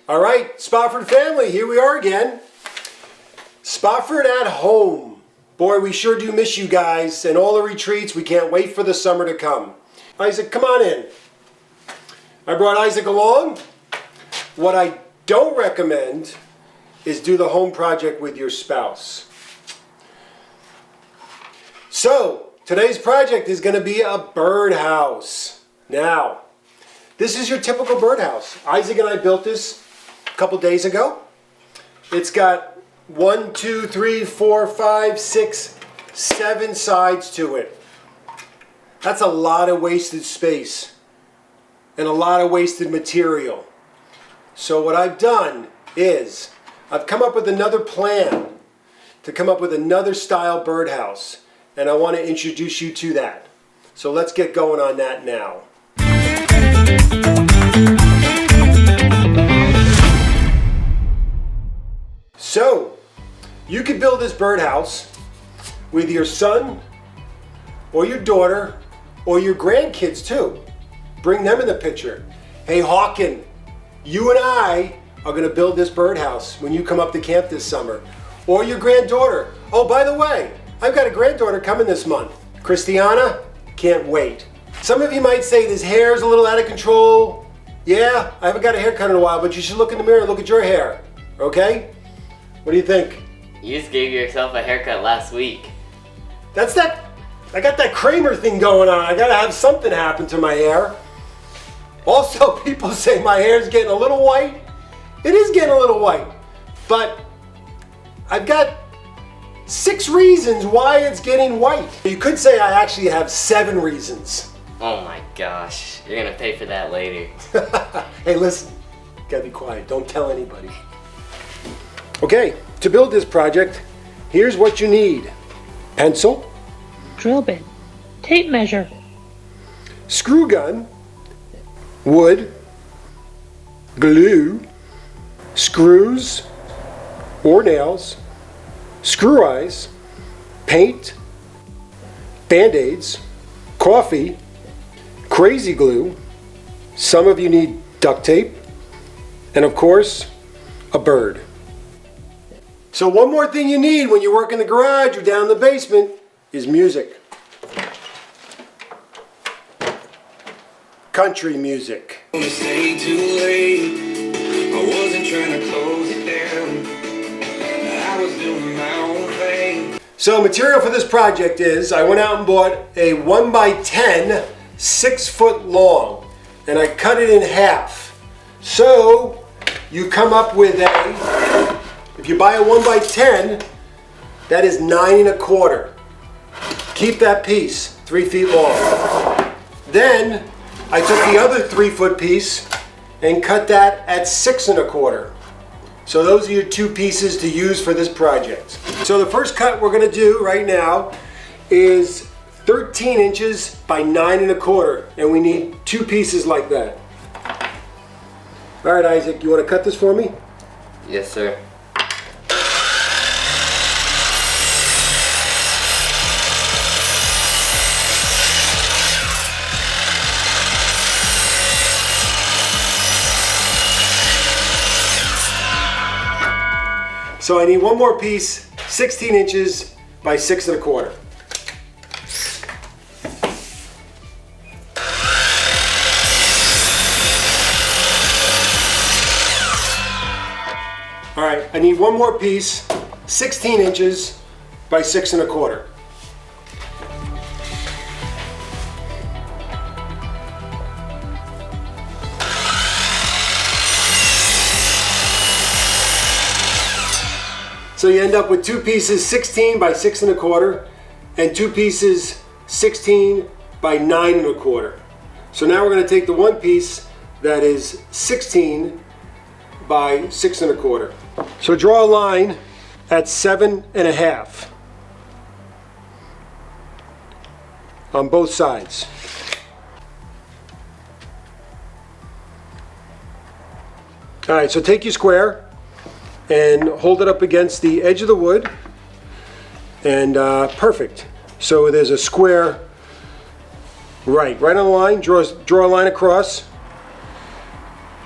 All right, Spofford family, here we are again. Spofford at home. Boy, we sure do miss you guys and all the retreats. We can't wait for the summer to come. Isaac, come on in. I brought Isaac along. What I don't recommend is do the home project with your spouse. So, today's project is going to be a birdhouse. Now, this is your typical birdhouse. Isaac and I built this a couple days ago. It's got 1, 2, 3, 4, 5, 6, 7 sides to it. That's a lot of wasted space and a lot of wasted material. So what I've done is I've come up with another plan to come up with another style birdhouse, and I want to introduce you to that. So let's get going on that now. So, you could build this birdhouse with your son or your daughter or your grandkids too. Bring them in the picture. Hey Hawken, you and I are going to build this birdhouse when you come up to camp this summer. Or your granddaughter. Oh, by the way, I've got a granddaughter coming this month. Christiana, can't wait. Some of you might say this hair is a little out of control. Yeah, I haven't got a haircut in a while, but you should look in the mirror and look at your hair. Okay? What do you think? You just gave yourself a haircut last week. That's that. I got that Kramer thing going on. I gotta have something happen to my hair. Also, people say my hair's getting a little white. It is getting a little white. But I've got 6 reasons why it's getting white. You could say I actually have 7 reasons. Oh my gosh, you're gonna pay for that later. Hey, listen, gotta be quiet. Don't tell anybody. Okay, to build this project, here's what you need. Pencil, drill bit, tape measure, screw gun, wood, glue, screws or nails, screw eyes, paint, Band-Aids, coffee, crazy glue, some of you need duct tape, and of course, a bird. So one more thing you need when you work in the garage or down in the basement is music. Country music. Stay too late. I wasn't trying to close it down. I was doing my own thing. So material for this project is, I went out and bought a 1x10, 6 foot long, and I cut it in half. So you come up with if you buy a 1x10, that is 9 1/4. Keep that piece 3 feet long. Then I took the other 3 foot piece and cut that at 6 1/4. So those are your 2 pieces to use for this project. So the first cut we're going to do right now is 13 inches by 9 1/4, and we need 2 pieces like that. All right, Isaac, you want to cut this for me? Yes, sir. So I need one more piece, 16 inches by 6 1/4. All right, I need one more piece, 16 inches by 6 1/4. So you end up with 2 pieces 16 by 6 1/4 and 2 pieces 16 by 9 1/4. So now we're going to take the one piece that is 16 by 6 1/4. So draw a line at 7 1/2 on both sides. All right, so take your square and hold it up against the edge of the wood, and perfect. So there's a square right on the line. Draw a line across.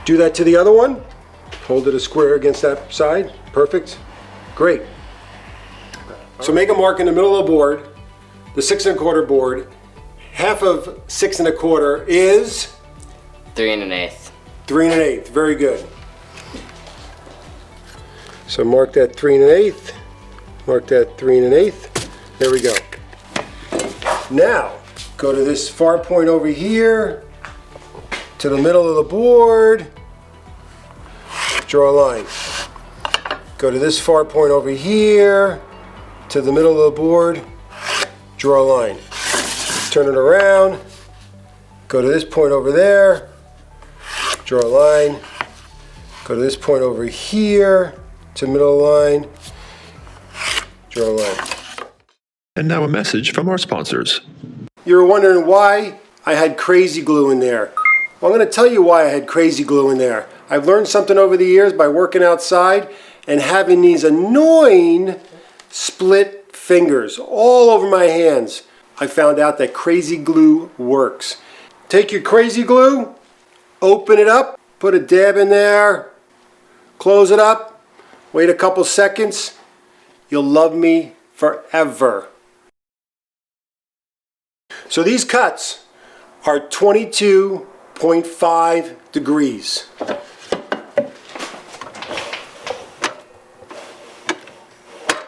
Do that to the other one. Hold it a square against that side. Perfect. Great. So make a mark in the middle of the board, the 6 1/4 board. Half of 6 1/4 is 3 1/8. 3 1/8. Very good. So mark that 3 1/8. Mark that 3 1/8. There we go. Now, go to this far point over here, to the middle of the board, draw a line. Go to this far point over here, to the middle of the board, draw a line. Turn it around, go to this point over there, draw a line. Go to this point over here, to the middle of the line, draw a line. And now a message from our sponsors. You were wondering why I had crazy glue in there. Well, I'm going to tell you why I had crazy glue in there. I've learned something over the years by working outside and having these annoying split fingers all over my hands. I found out that crazy glue works. Take your crazy glue, open it up, put a dab in there, close it up, wait a couple seconds. You'll love me forever. So these cuts are 22.5 degrees.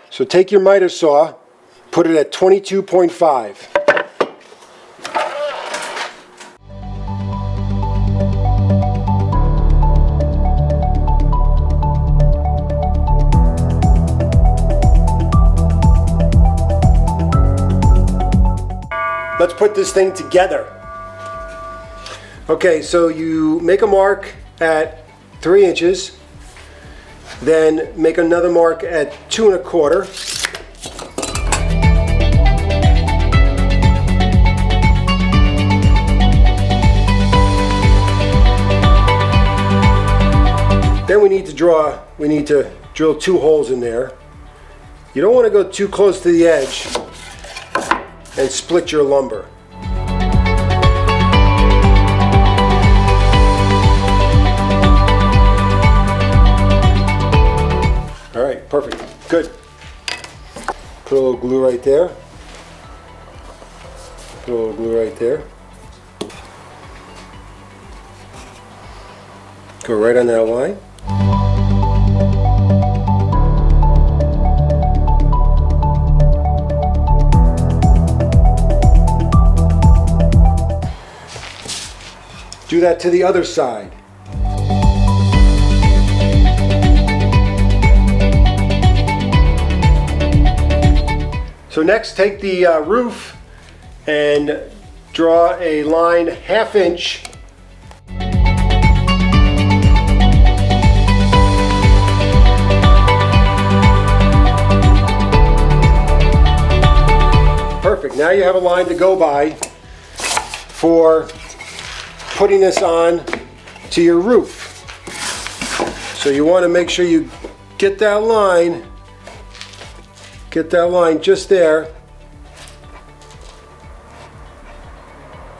So take your miter saw, put it at 22.5. Let's put this thing together. Okay, so you make a mark at 3 inches, then make another mark at 2 1/4. Then we need to drill 2 holes in there. You don't want to go too close to the edge and split your lumber. All right, perfect, good. Put a little glue right there. Put a little glue right there. Go right on that line. Do that to the other side. So next, take the roof and draw a line 1/2 inch . Perfect. Now you have a line to go by for putting this on to your roof. So you want to make sure you get that line just there,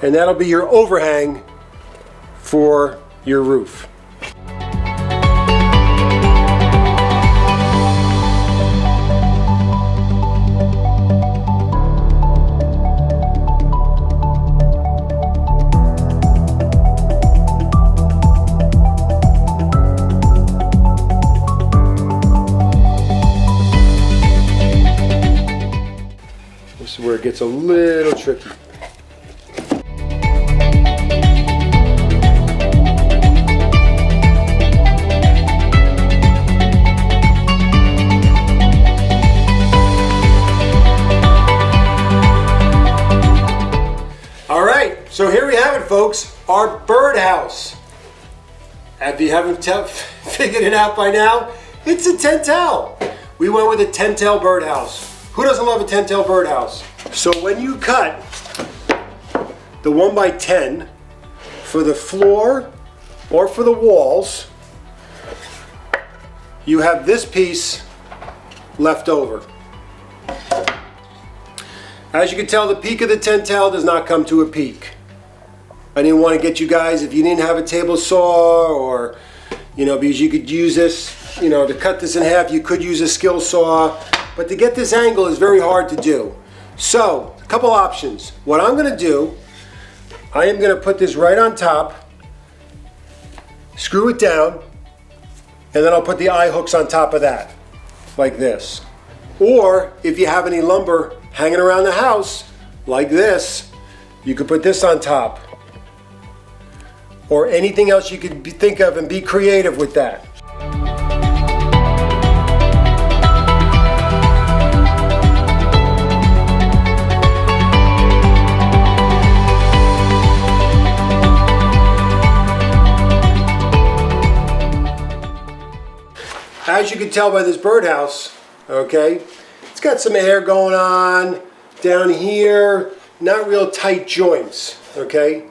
and that'll be your overhang for your roof. This is where it gets a little tricky. All right, so here we have it, folks, our birdhouse. If you haven't figured it out by now, it's a 10-tail. We went with a 10-tail birdhouse. Who doesn't love a 10-tail birdhouse? So when you cut the 1x10 for the floor or for the walls, you have this piece left over. As you can tell, the peak of the 10-tail does not come to a peak. I didn't want to get you guys, if you didn't have a table saw or because you could use this, to cut this in half. You could use a skill saw, but to get this angle is very hard to do. So, a couple options. What I'm going to do, I am going to put this right on top, screw it down, and then I'll put the eye hooks on top of that, like this. Or, if you have any lumber hanging around the house, like this, you could put this on top. Or anything else you could think of, and be creative with that. As you can tell by this birdhouse, okay, it's got some air going on down here, not real tight joints, okay?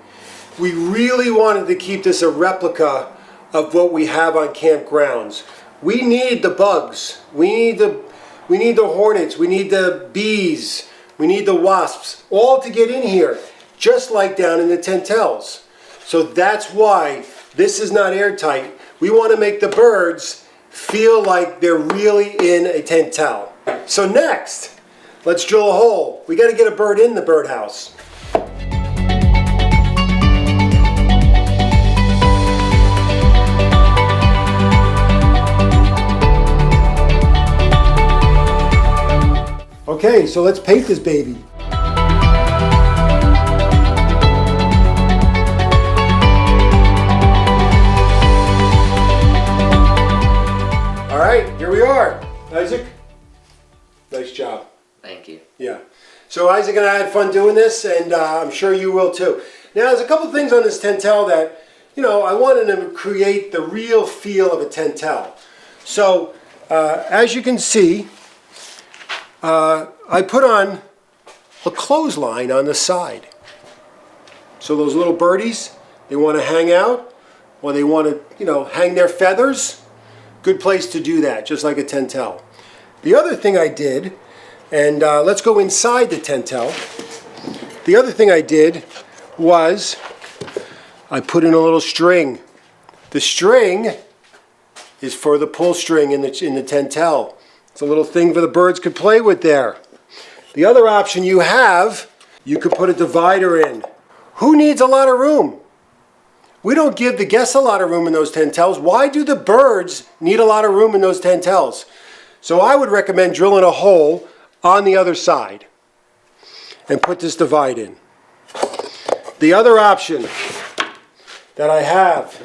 We really wanted to keep this a replica of what we have on campgrounds. We need the bugs, we need the hornets, we need the bees, we need the wasps, all to get in here, just like down in the Tentels. So that's why this is not airtight. We want to make the birds feel like they're really in a Tentel. So next, let's drill a hole. We got to get a bird in the birdhouse. Okay, so let's paint this baby. All right, here we are. Isaac, nice job. Thank you. Yeah. So Isaac and I had fun doing this, and I'm sure you will too. Now, there's a couple things on this Tentel that, I wanted to create the real feel of a Tentel. So, as you can see, I put on a clothesline on the side. So those little birdies, they want to hang out, or they want to, hang their feathers. Good place to do that, just like a Tentel. The other thing I did, and let's go inside the Tentel. The other thing I did was I put in a little string. The string is for the pull string in the Tentel. It's a little thing for the birds could play with there. The other option you have, you could put a divider in. Who needs a lot of room? We don't give the guests a lot of room in those Tentels. Why do the birds need a lot of room in those Tentels? So I would recommend drilling a hole on the other side and put this divide in. The other option that I have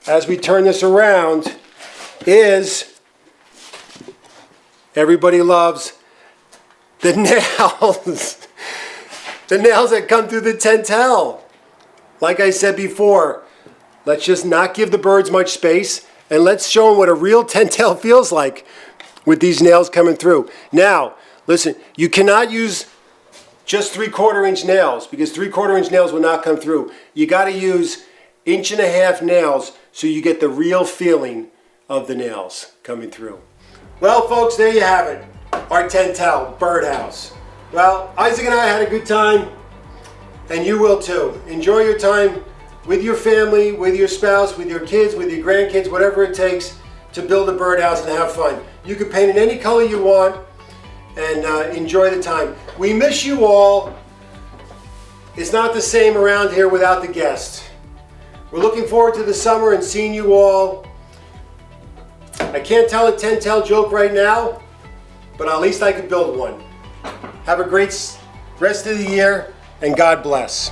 as we turn this around is, everybody loves the nails. The nails that come through the Tentel. Like I said before, let's just not give the birds much space, and let's show them what a real Tentel feels like with these nails coming through. Now, listen, you cannot use just 3/4 inch nails, because 3/4 inch nails will not come through. You got to use 1.5 inch nails so you get the real feeling of the nails coming through. Well, folks, there you have it, our Tentel birdhouse. Well, Isaac and I had a good time, and you will too. Enjoy your time with your family, with your spouse, with your kids, with your grandkids, whatever it takes to build a birdhouse and have fun. You can paint in any color you want and enjoy the time. We miss you all. It's not the same around here without the guests. We're looking forward to the summer and seeing you all. I can't tell a Tentel joke right now, but at least I could build one. Have a great rest of the year, and God bless.